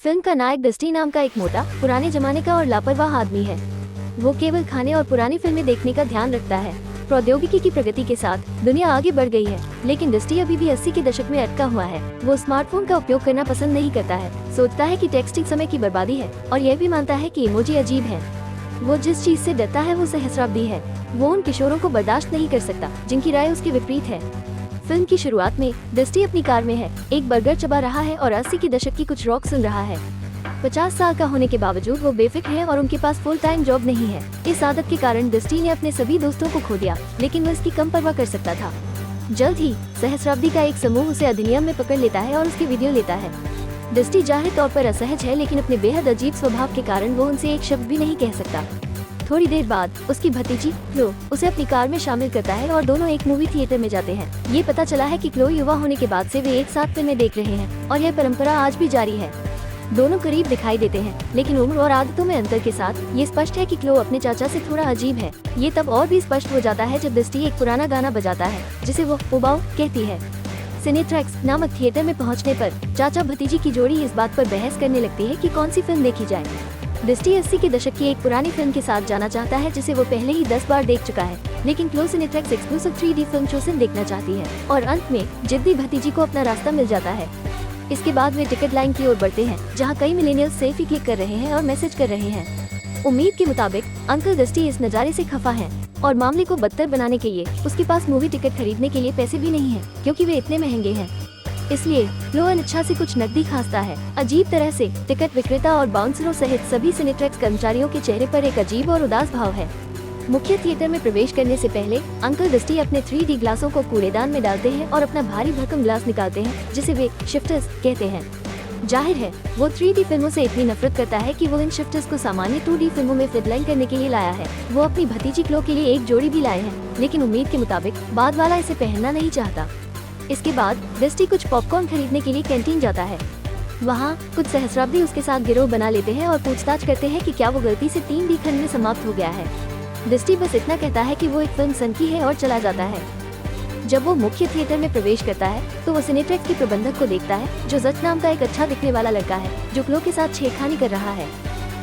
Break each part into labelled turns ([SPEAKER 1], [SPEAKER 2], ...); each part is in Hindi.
[SPEAKER 1] फिल्म का नायक डस्टी नाम का एक मोटा, पुराने जमाने का और लापरवाह आदमी है। वो केवल खाने और पुरानी फिल्में देखने का ध्यान रखता है। प्रौद्योगिकी की प्रगति के साथ दुनिया आगे बढ़ गई है, लेकिन डस्टी अभी भी 80 के दशक में अटका हुआ है। वो स्मार्टफोन का उपयोग करना पसंद नहीं करता है, सोचता है कि टेक्सटिंग समय की बर्बादी है और यह भी मानता है कि इमोजी अजीब है। वो जिस चीज से डरता है वो सहस्राब्दी है। वो उन किशोरों को बर्दाश्त नहीं कर सकता जिनकी राय उसके विपरीत है। फिल्म की शुरुआत में डस्टी अपनी कार में है, एक बर्गर चबा रहा है और 80 के दशक की कुछ रॉक सुन रहा है। 50 साल का होने के बावजूद वो बेफिक्र है और उनके पास फुल टाइम जॉब नहीं है। इस आदत के कारण डस्टी ने अपने सभी दोस्तों को खो दिया, लेकिन वो इसकी कम परवाह कर सकता था। जल्द ही सहस्राब्दी का एक समूह उसे अधिनियम में पकड़ लेता है और उसकी वीडियो लेता है। डस्टी जाहिर तौर पर असहज है, लेकिन अपने बेहद अजीब स्वभाव के कारण वो उनसे एक शब्द भी नहीं कह सकता। थोड़ी देर बाद उसकी भतीजी क्लो उसे अपनी कार में शामिल करता है और दोनों एक मूवी थिएटर में जाते हैं। ये पता चला है कि क्लो युवा होने के बाद से वे एक साथ फिल्में देख रहे हैं और यह परंपरा आज भी जारी है। दोनों करीब दिखाई देते हैं, लेकिन उम्र और आदतों में अंतर के साथ ये स्पष्ट है कि क्लो अपने चाचा से थोड़ा अजीब है। ये तब और भी स्पष्ट हो जाता है जब डस्टी एक पुराना गाना बजाता है जिसे वो उबाऊ कहती है। सिनेट्रैक्स नामक थिएटर में पहुंचने पर चाचा भतीजी की जोड़ी इस बात पर बहस करने लगती है कि कौन सी फिल्म देखी जाए। डस्टी 80 के दशक की एक पुरानी फिल्म के साथ जाना चाहता है जिसे वो पहले ही 10 बार देख चुका है, लेकिन क्लो सिनेट्रैक्स एक्सक्लूसिव 3D फिल्म चोसन देखना चाहती है और अंत में जिद्दी भतीजी को अपना रास्ता मिल जाता है। इसके बाद वे टिकट लाइन की ओर बढ़ते हैं, जहां कई मिलेनियल्स सेल्फी क्लिक कर रहे हैं और मैसेज कर रहे हैं। उम्मीद के मुताबिक अंकल डस्टी इस नज़ारे से खफा है और मामले को बदतर बनाने के लिए उसके पास मूवी टिकट खरीदने के लिए पैसे भी नहीं है, क्योंकि वे इतने महंगे हैं। इसलिए क्लो अनिच्छा से कुछ नकदी खांसता है। अजीब तरह से टिकट विक्रेता और बाउंसरों सहित सभी सिनेट्रैक्स कर्मचारियों के चेहरे पर एक अजीब और उदास भाव है। मुख्य थिएटर में प्रवेश करने से पहले अंकल डस्टी अपने 3D ग्लासों को कूड़ेदान में डालते हैं और अपना भारी भरकम ग्लास निकालते हैं, जिसे वे शिफ्टर्स कहते हैं। जाहिर है वो 3D फिल्मों से इतनी नफरत करता है कि वो इन शिफ्टर्स को सामान्य 2D फिल्मों में फ्लडलाइन करने के लिए लाया है। वो अपनी भतीजी क्लो के लिए एक जोड़ी भी लाए हैं, लेकिन उम्मीद के मुताबिक बाद वाला इसे पहनना नहीं चाहता। इसके बाद डस्टी कुछ पॉपकॉर्न खरीदने के लिए कैंटीन जाता है। वहाँ कुछ सहस्राब्दी उसके साथ गिरोह बना लेते हैं और पूछताछ करते हैं कि क्या वो गलती से 3D खंड में समाप्त हो गया है। डस्टी बस इतना कहता है कि वो एक फिल्म सनकी है और चला जाता है। जब वो मुख्य थिएटर में प्रवेश करता है तो वो सिनेट्रैक्स के प्रबंधक को देखता है, जो जच नाम का एक अच्छा दिखने वाला लड़का है, जो क्लो के साथ छेड़खानी कर रहा है।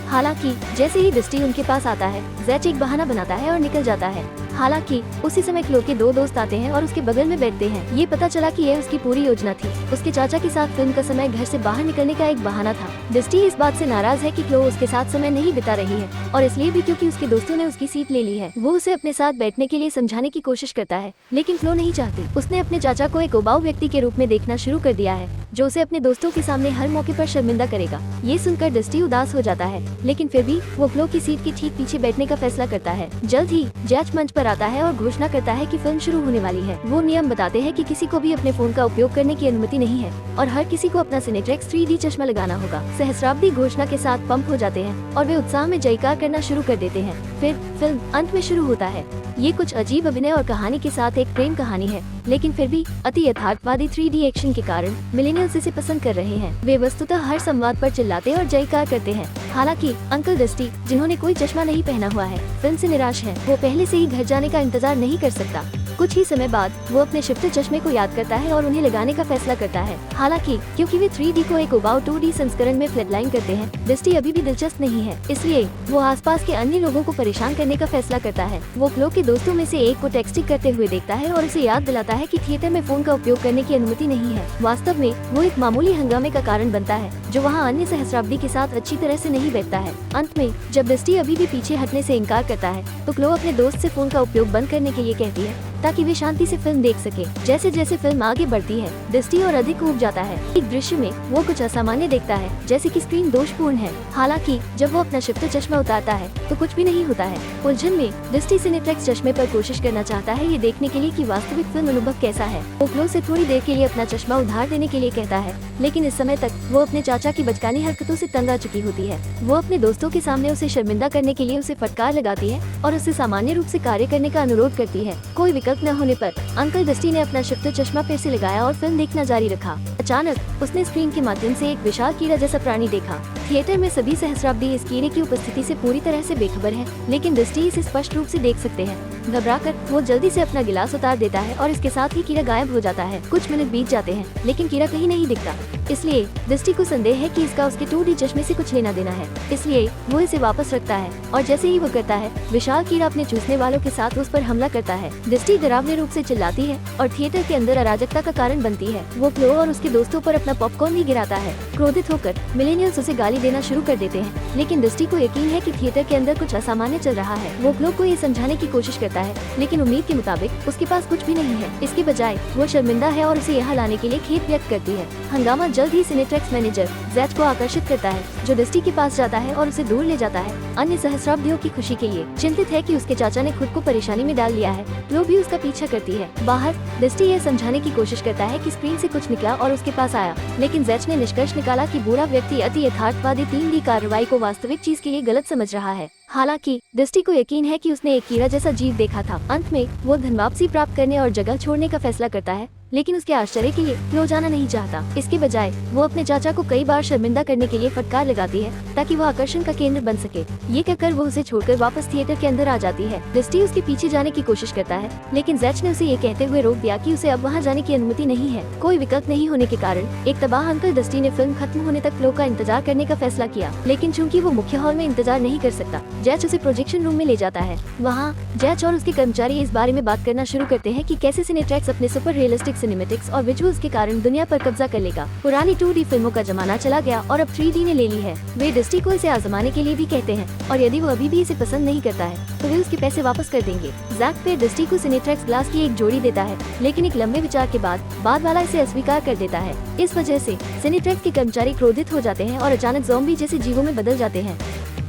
[SPEAKER 1] हालांकि जैसे ही डस्टी उनके पास आता है, जैच एक बहाना बनाता है और निकल जाता है। हालांकि उसी समय क्लो के 2 दोस्त आते हैं और उसके बगल में बैठते हैं। ये पता चला कि यह उसकी पूरी योजना थी। उसके चाचा के साथ फिल्म का समय घर से बाहर निकलने का एक बहाना था। डस्टी इस बात से नाराज है कि क्लो उसके साथ समय नहीं बिता रही है, और इसलिए भी क्योंकि उसके दोस्तों ने उसकी सीट ले ली है। वो उसे अपने साथ बैठने के लिए समझाने की कोशिश करता है, लेकिन क्लो नहीं चाहती। उसने अपने चाचा को एक उबाऊ व्यक्ति के रूप में देखना शुरू कर दिया है, जो उसे अपने दोस्तों के सामने हर मौके पर शर्मिंदा करेगा। ये सुनकर डस्टी उदास हो जाता है, लेकिन फिर भी वो क्लो की सीट के ठीक पीछे बैठने का फैसला करता है। जल्द ही जज मंच पर आता है और घोषणा करता है कि फिल्म शुरू होने वाली है। वो नियम बताते हैं कि किसी को भी अपने फोन का उपयोग करने की अनुमति नहीं है और हर किसी को अपना सिनेट्रैक्स 3D चश्मा लगाना होगा। सहस्राब्दी घोषणा के साथ पंप हो जाते हैं और वे उत्साह में जयकार करना शुरू कर देते हैं। फिर फिल्म अंत में शुरू होता है। ये कुछ अजीब अभिनय और कहानी के साथ एक प्रेम कहानी है, लेकिन फिर भी अति यथार्थवादी 3D एक्शन के कारण मिलेनियल्स इसे पसंद कर रहे हैं। वे वस्तुतः हर संवाद पर चिल्लाते और जयकार करते हैं। हालांकि अंकल डस्टी, जिन्होंने कोई चश्मा नहीं पहना हुआ है, फिल्म से निराश है। वो पहले से ही घर जाने का इंतजार नहीं कर सकता। कुछ ही समय बाद वो अपने शिफ्टर चश्मे को याद करता है और उन्हें लगाने का फैसला करता है। हालांकि क्योंकि वे 3D को एक उबाऊ 2D संस्करण में फ्लडलाइन करते हैं, डस्टी अभी भी दिलचस्प नहीं है। इसलिए वो आसपास के अन्य लोगों को परेशान करने का फैसला करता है। वो क्लो के दोस्तों में से एक को टेक्स्टिंग करते हुए देखता है और उसे याद दिलाता है कि थिएटर में फोन का उपयोग करने की अनुमति नहीं है। वास्तव में वो एक मामूली हंगामे का कारण बनता है, जो वहाँ अन्य सहस्राब्दी के साथ अच्छी तरह से नहीं बैठता है। अंत में जब डस्टी अभी भी पीछे हटने से इनकार करता है, तो क्लो अपने दोस्त से फोन का उपयोग बंद करने के लिए कहती है, ताकि वे शांति से फिल्म देख सके। जैसे जैसे फिल्म आगे बढ़ती है, डस्टी और अधिक ऊब जाता है। एक दृश्य में वो कुछ असामान्य देखता है, जैसे कि स्क्रीन दोषपूर्ण है। हालांकि जब वो अपना शिफ्टर चश्मा उतारता है तो कुछ भी नहीं होता है। उलझन में डस्टी सिनेट्रैक्स चश्मे पर कोशिश करना चाहता है, ये देखने के लिए कि वास्तविक फिल्म अनुभव कैसा है। वो क्लो से थोड़ी देर के लिए अपना चश्मा उधार देने के लिए कहता है, लेकिन इस समय तक वो अपने चाचा की बचकानी हरकतों से तंग आ चुकी होती है। वो अपने दोस्तों के सामने उसे शर्मिंदा करने के लिए उसे फटकार लगाती है और उसे सामान्य रूप से कार्य करने का अनुरोध करती है। कोई विकल्प न होने पर अंकल डस्टी ने अपना शिफ्टर चश्मा फिर से लगाया और फिल्म देखना जारी रखा। अचानक उसने स्क्रीन के माध्यम से एक विशाल कीड़ा जैसा प्राणी देखा। थिएटर में सभी सहस्राब्दी इस कीड़े की उपस्थिति से पूरी तरह से बेखबर है, लेकिन दृष्टि इसे स्पष्ट रूप से देख सकते हैं। घबराकर वो जल्दी से अपना गिलास उतार देता है और इसके साथ ही कीड़ा गायब हो जाता है। कुछ मिनट बीत जाते हैं, लेकिन कीड़ा कहीं नहीं दिखता। इसलिए दृष्टि को संदेह है कि इसका उसके 2D चश्मे से कुछ लेना देना है, इसलिए वो इसे वापस रखता है और जैसे ही वो करता है, विशाल कीड़ा अपने चूसने वालों के साथ उस पर हमला करता है। दृष्टि डरावने रूप से चिल्लाती है और थिएटर के अंदर अराजकता का कारण बनती है। वो क्लो और उसके दोस्तों पर अपना पॉपकॉर्न भी गिराता है। क्रोधित होकर मिलेनियल्स उसे गाली देना शुरू कर देते हैं, लेकिन दृष्टि को यकीन है कि थिएटर के अंदर कुछ असामान्य चल रहा है। वो क्लो को ये समझाने की कोशिश करता है, लेकिन उम्मीद के मुताबिक उसके पास कुछ भी नहीं है। इसके बजाय वो शर्मिंदा है और उसे यहाँ लाने के लिए खेद व्यक्त करती है। हंगामा जल्द ही सिनेट्रैक्स मैनेजर जैच को आकर्षित करता है, जो दृष्टि के पास जाता है और उसे दूर ले जाता है। अन्य सहस्राब्दियों की खुशी के लिए चिंतित है कि उसके चाचा ने खुद को परेशानी में डाल लिया है। क्लो भी उसका पीछा करती है। बाहर दृष्टि यह समझाने की कोशिश करता है कि स्क्रीन से कुछ निकला और उसके पास आया, लेकिन जैच ने निष्कर्ष निकाला कि बूढ़ा व्यक्ति अति यथार्थवादी 3D कार्रवाई को वास्तविक चीज के लिए गलत समझ रहा है। हालांकि दृष्टि को यकीन है कि उसने एक कीड़ा जैसा जीव देखा था। अंत में वो धन वापसी प्राप्त करने और जगह छोड़ने का फैसला करता है, लेकिन उसके आश्चर्य के लिए क्लो जाना नहीं चाहता। इसके बजाय वो अपने चाचा को कई बार शर्मिंदा करने के लिए फटकार लगाती है, ताकि वो आकर्षण का केंद्र बन सके। ये कहकर वो उसे छोड़कर वापस थिएटर के अंदर आ जाती है। दृष्टि उसके पीछे जाने की कोशिश करता है, लेकिन जैच ने उसे ये कहते हुए रोक दिया कि उसे अब वहाँ जाने की अनुमति नहीं है। कोई विकल्प नहीं होने के कारण एक तबाह अंकल दृष्टि ने फिल्म खत्म होने तक क्लो का इंतजार करने का फैसला किया, लेकिन चूंकि वो मुख्य हॉल में इंतजार नहीं कर सकता, जैच उसे प्रोजेक्शन रूम में ले जाता है। वहाँ जैच और उसके कर्मचारी इस बारे में बात करना शुरू करते हैं कि कैसे सिनेट्रैक्स अपने सुपर रियलिस्टिक सिनेमैटिक्स और विजुअल्स के कारण दुनिया पर कब्जा कर लेगा। पुरानी 2D फिल्मों का जमाना चला गया और अब 3D ने ले ली है। वे दृष्टि को इसे आजमाने के लिए भी कहते हैं, और यदि वो अभी भी इसे पसंद नहीं करता है तो वे उसके पैसे वापस कर देंगे। जैक फिर दृष्टि को सिनेट्रैक्स ग्लास की एक जोड़ी देता है, लेकिन एक लंबे विचार के बाद वाला इसे अस्वीकार कर देता है। इस वजह से सिनेट्रैक्स के कर्मचारी क्रोधित हो जाते हैं और अचानक ज़ॉम्बी जैसे जीवों में बदल जाते हैं।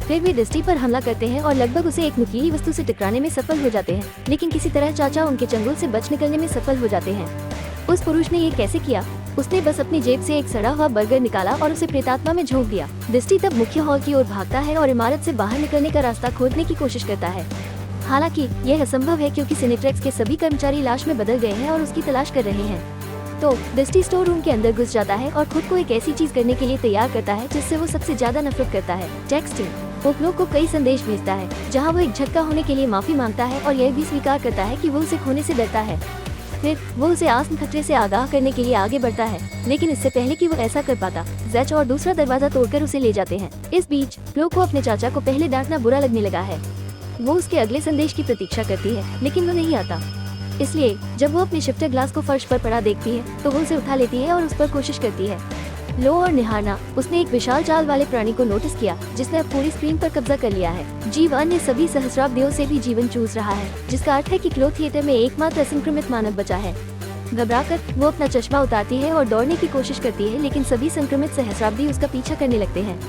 [SPEAKER 1] फिर वे दृष्टि पर हमला करते हैं और लगभग उसे एक नुकीली वस्तु से टकराने में सफल हो जाते हैं, लेकिन किसी तरह चाचा उनके चंगुल से बच निकलने में सफल हो जाते हैं। उस पुरुष ने ये कैसे किया? उसने बस अपनी जेब से एक सड़ा हुआ बर्गर निकाला और उसे प्रेतात्मा में झोंक दिया। दृष्टि तब मुख्य हॉल की ओर भागता है और इमारत से बाहर निकलने का रास्ता खोजने की कोशिश करता है। हालांकि यह असंभव है, क्योंकि सिनेट्रैक्स के सभी कर्मचारी लाश में बदल गए हैं और उसकी तलाश कर रहे हैं। तो दृष्टि स्टोर रूम के अंदर घुस जाता है और खुद को एक ऐसी चीज करने के लिए तैयार करता है जिससे वो सबसे ज्यादा नफरत करता है, टेक्सटिंग। वो क्लो को कई संदेश भेजता है, जहाँ वो एक झटका होने के लिए माफी मांगता है और यह भी स्वीकार करता है कि वो उसे खोने से डरता है। फिर वो उसे आसन्न खतरे से आगाह करने के लिए आगे बढ़ता है, लेकिन इससे पहले कि वो ऐसा कर पाता, जैच और दूसरा दरवाजा तोड़कर उसे ले जाते हैं। इस बीच क्लो को अपने चाचा को पहले डांटना बुरा लगने लगा है। वो उसके अगले संदेश की प्रतीक्षा करती है, लेकिन वो नहीं आता। इसलिए जब वो अपने शिफ्टर ग्लास को फर्श पर पड़ा देखती है तो वो उसे उठा लेती है और उस पर कोशिश करती है। लो और निहारना, उसने एक विशाल चाल वाले प्राणी को नोटिस किया जिसने अब पूरी स्क्रीन पर कब्जा कर लिया है। जीव अन्य सभी सहस्राब्दियों से भी जीवन चूस रहा है, जिसका अर्थ है कि क्लो थिएटर में एकमात्र असंक्रमित मानव बचा है। घबराकर वो अपना चश्मा उतारती है और दौड़ने की कोशिश करती है, लेकिन सभी संक्रमित सहस्राब्दी उसका पीछा करने लगते हैं।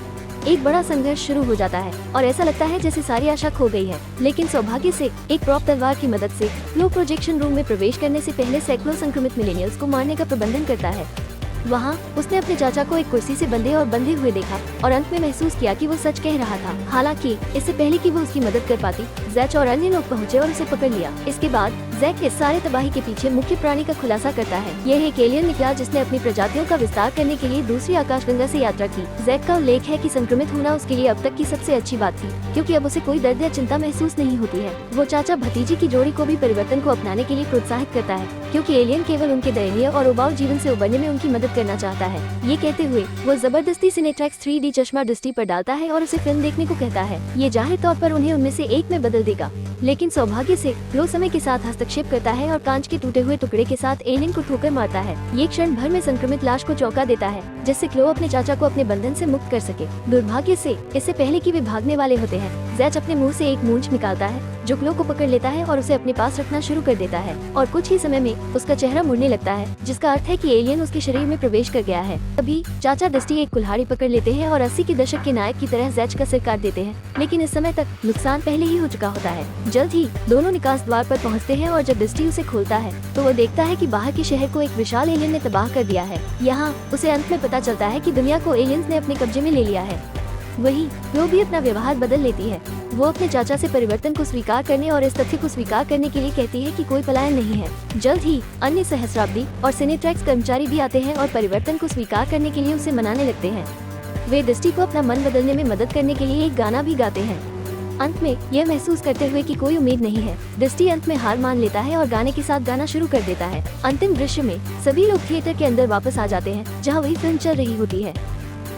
[SPEAKER 1] एक बड़ा संघर्ष शुरू हो जाता है और ऐसा लगता है जैसे सारी आशा खो गई है, लेकिन सौभाग्य से एक प्रॉप तलवार की मदद से क्लो प्रोजेक्शन रूम में प्रवेश करने से पहले सैकड़ों संक्रमित मिलेनियल्स को मारने का प्रबंधन करता है। वहाँ उसने अपने चाचा को एक कुर्सी से बंधे हुए देखा और अंत में महसूस किया कि वो सच कह रहा था। हालांकि इससे पहले कि वो उसकी मदद कर पाती, जैच और अन्य लोग पहुँचे और उसे पकड़ लिया। इसके बाद जैक इस सारे तबाही के पीछे मुख्य प्राणी का खुलासा करता है। यह एक एलियन निकला जिसने अपनी प्रजातियों का विस्तार करने के लिए दूसरी आकाशगंगा से यात्रा की। जैक का उल्लेख है कि संक्रमित होना उसके लिए अब तक की सबसे अच्छी बात थी, क्योंकि अब उसे कोई दर्द या चिंता महसूस नहीं होती है। वो चाचा भतीजी की जोड़ी को भी परिवर्तन को अपनाने के लिए प्रोत्साहित करता है, क्योंकि एलियन केवल उनके दयनीय और उबाऊ जीवन से उबरने में उनकी मदद करना चाहता है। ये कहते हुए वो जबरदस्ती सिनेट्रैक्स 3D चश्मा दृष्टि पर डालता है और उसे फिल्म देखने को कहता है। ये जाहिर तौर पर उन्हें उनमें से एक में बदल देगा, लेकिन सौभाग्य से क्लो समय के साथ हस्तक्षेप करता है और कांच के टूटे हुए टुकड़े के साथ एलियन को ठोकर मारता है। ये क्षण भर में संक्रमित लाश को चौंका देता है, जिससे क्लो अपने चाचा को अपने बंधन से मुक्त कर सके। दुर्भाग्य से इससे पहले कि वे भागने वाले होते हैं, जैच अपने मुंह से एक मूंछ निकालता है जो क्लो को पकड़ लेता है और उसे अपने पास रखना शुरू कर देता है, और कुछ ही समय में उसका चेहरा मुड़ने लगता है, जिसका अर्थ है कि एलियन उसके शरीर में प्रवेश कर गया है। तभी चाचा दृष्टि एक कुल्हाड़ी पकड़ लेते हैं और 80 के दशक के नायक की तरह जैच का सिर काट देते हैं, लेकिन इस समय तक नुकसान पहले ही हो चुका होता है। जल्द ही दोनों निकास द्वार पर पहुंचते हैं और जब दृष्टि उसे खोलता है तो वो देखता है कि बाहर के शहर को एक विशाल एलियन ने तबाह कर दिया है। यहाँ उसे अंत में पता चलता है कि दुनिया को एलियंस ने अपने कब्जे में ले लिया है। वहीं क्लो भी अपना व्यवहार बदल लेती है। वो अपने चाचा से परिवर्तन को स्वीकार करने और इस तथ्य को स्वीकार करने के लिए कहती है कि कोई पलायन नहीं है। जल्द ही अन्य सहस्राब्दी और सिनेट्रैक्स कर्मचारी भी आते हैं और परिवर्तन को स्वीकार करने के लिए उसे मनाने लगते हैं। वे डस्टी को अपना मन बदलने में मदद करने के लिए एक गाना भी गाते हैं। अंत में यह महसूस करते हुए कि कोई उम्मीद नहीं है, डस्टी अंत में हार मान लेता है और गाने के साथ गाना शुरू कर देता है। अंतिम दृश्य में सभी लोग थिएटर के अंदर वापस आ जाते हैं जहां वही फिल्म चल रही होती है।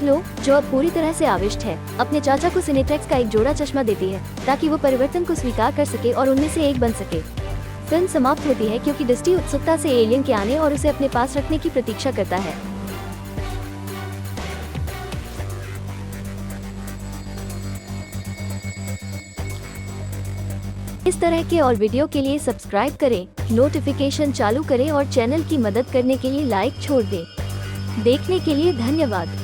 [SPEAKER 1] लो, जो अब पूरी तरह से आविष्ट है, अपने चाचा को सिनेट्रेक्स का एक जोड़ा चश्मा देती है ताकि वो परिवर्तन को स्वीकार कर सके और उनमें से एक बन सके। फिल्म समाप्त होती है क्योंकि डस्टी उत्सुकता से एलियन के आने और उसे अपने पास रखने की प्रतीक्षा करता है। इस तरह के और वीडियो के लिए सब्सक्राइब करें, नोटिफिकेशन चालू करें और चैनल की मदद करने के लिए लाइक छोड़ दें। देखने के लिए धन्यवाद।